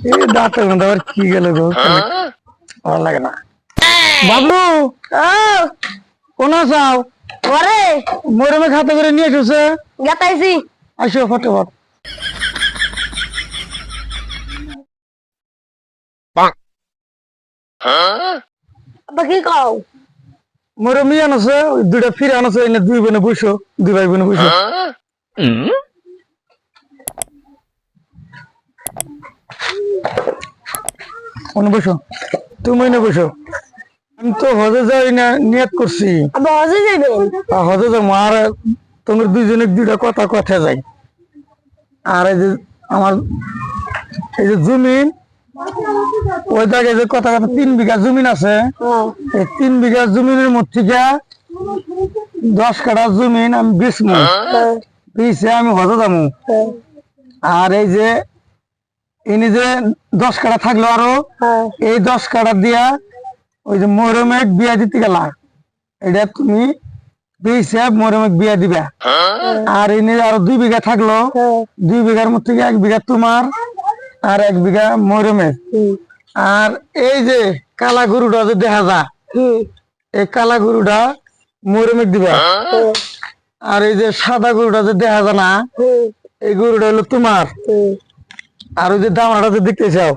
এই দাঁতের মধ্যে আবার কি গেল গো, ভালো লাগে না। বাবলু, কোন চাও ওরে মরমে খাতে করে নিয়ে এসেছে, গাতাইছি আসো ফটোফট। আব্বা কি কও মরমি আনছে, দুইটা ফিরে আনছে, এনে দুই বোনে বসো, দুই ভাই বোনে বসো। ওনে বসো, তুমি এনে বসো। আমি তো হজে যাই না নিয়ত করছি, আব্বা হজে যাবেন হজে যাবো। আর তোমার দুইজনে দুইটা কথা কথা যাই। আর এই যে আমার এই যে জমিন, ওই জায়গায় যে কথা কথা 3 বিঘা জমিন আছে, এই 3 বিঘা জমিনের মধ্যে থেকে 10 কাঠা জমিন আমি বেচবো, বেচে আমি হজে যাবো। আর এই যে এনে যে 10 কাঠা থাকলো আরো, এই 10 কাঠা দিয়া ওই যে মরমে বিয়া দিতে গেলা, এটা তুমি বেচে মরমে বিয়া দিবা। আর এনে আরো 2 বিঘা থাকলো, 2 বিঘার মধ্যে 1 বিঘা তোমার আর 1 বিঘা মরমের। আর এই যে কালা গরুটা যে দেখা যা, এই কালা গরুটা মরমে দিবা। আর এই যে সাদা গরুটা যে দেখা যায় না, এই গরুটা হলো তোমার। আর ওই যে দামড়াটা যে দেখতে চাও,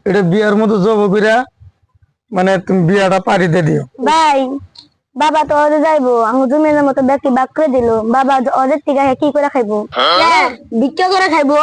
এটা বিয়ার মতো জব কইরা, মানে তুমি বিয়াটা পারি দিয়ে দিও। ভাই বাবা তো হজে যাইবো, আমি জমিনের মতো ব্যক্তি বাক করে দিল, বাবা হজের থেকে কি করে খাইবো? ভিক্ষা করে খাইবো।